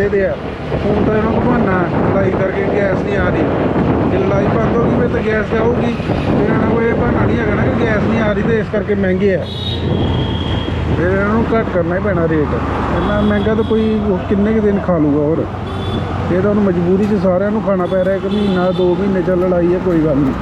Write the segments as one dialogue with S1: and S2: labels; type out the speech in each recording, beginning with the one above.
S1: ਦੇ ਆ। ਹੁਣ ਤਾਂ ਇਹਨਾਂ ਨੂੰ ਬਹਾਨਾ ਲੜਾਈ ਕਰਕੇ ਗੈਸ ਨਹੀਂ ਆ ਰਹੀ, ਜੇ ਲੜਾਈ ਬੰਦ ਹੋ ਗਈ ਫਿਰ ਤਾਂ ਗੈਸ ਆਊਗੀ। ਫਿਰ ਇਹਨਾਂ ਨੂੰ ਇਹ ਬਹਾਨਾ ਨਹੀਂ ਹੈਗਾ ਨਾ ਕਿ ਗੈਸ ਨਹੀਂ ਆ ਰਹੀ ਤੇ ਇਸ ਕਰਕੇ ਮਹਿੰਗੇ ਆ। ਫਿਰ ਇਹਨਾਂ ਨੂੰ ਘੱਟ ਕਰਨਾ ਹੀ ਪੈਣਾ ਰੇਟ। ਇੰਨਾ ਮਹਿੰਗਾ ਤਾਂ ਕੋਈ ਕਿੰਨੇ ਕੁ ਦਿਨ ਖਾ ਲੂਗਾ। ਹੋਰ ਇਹ ਤਾਂ ਉਹਨੂੰ ਮਜਬੂਰੀ 'ਚ ਸਾਰਿਆਂ ਨੂੰ ਖਾਣਾ ਪੈ ਰਿਹਾ। ਇੱਕ ਮਹੀਨਾ 2 ਮਹੀਨੇ ਚੱਲ ਲੜਾਈ ਹੈ, ਕੋਈ ਗੱਲ ਨਹੀਂ।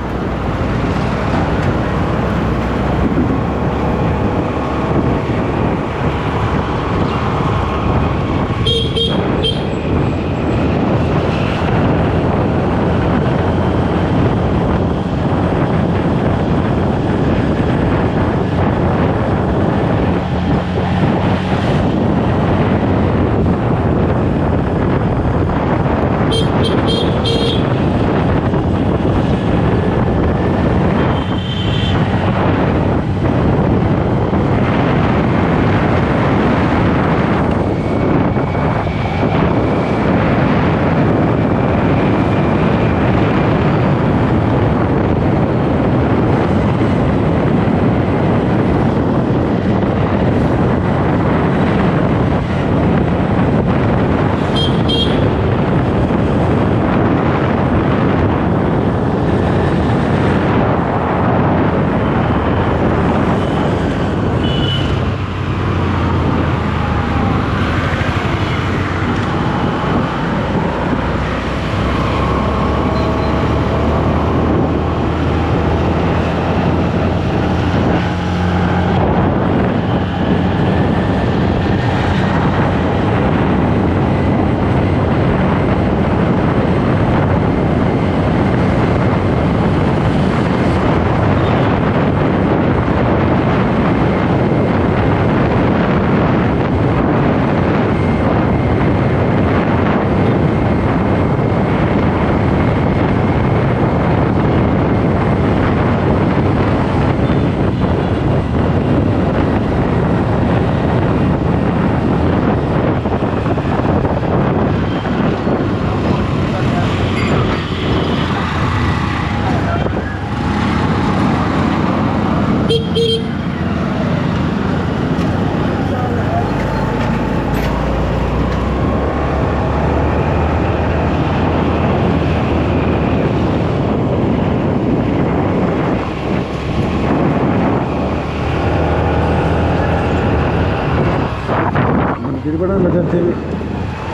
S1: ਮੰਦਿਰ ਬਣਨ ਲੱਗਾ, ਇੱਥੇ ਵੀ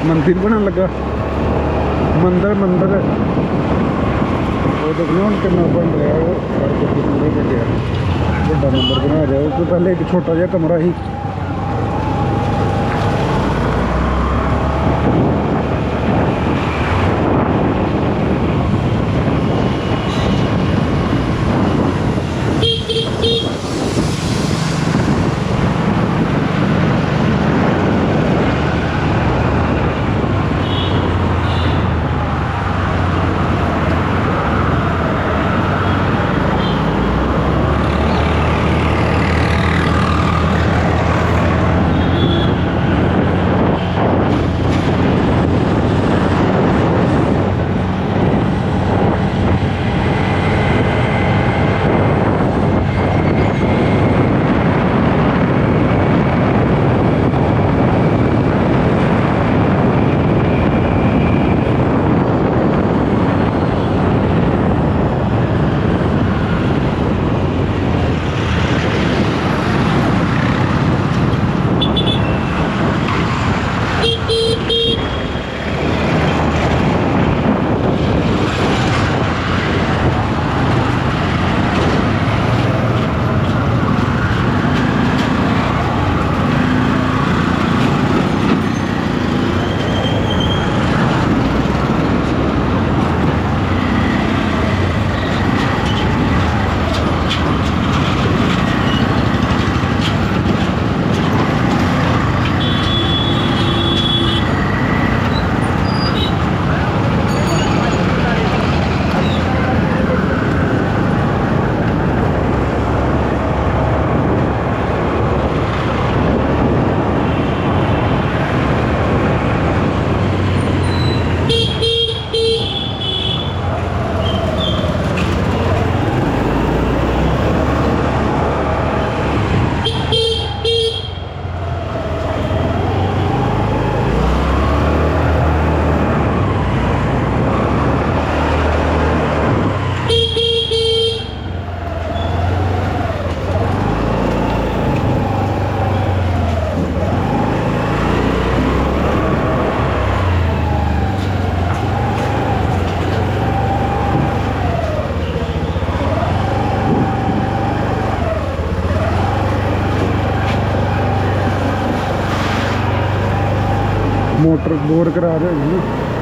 S1: ਮੰਦਿਰ ਬਣਨ ਲੱਗਾ। ਮੰਦਰ ਉਹ ਦੇਖੋ ਹੁਣ ਕਿੰਨਾ ਬਣ ਰਿਹਾ। ਉਹ ਕਰਕੇ ਪੂਰੇ ਵੱਡਾ ਮੰਦਰ ਬਣਾ ਰਿਹਾ। ਉਸ ਤੋਂ ਪਹਿਲੇ ਇੱਕ ਛੋਟਾ ਜਿਹਾ ਕਮਰਾ ਸੀ। ਮੋਟਰ ਬੋਰ ਕਰਾ ਰਹੇ ਨੇ ਨਾ।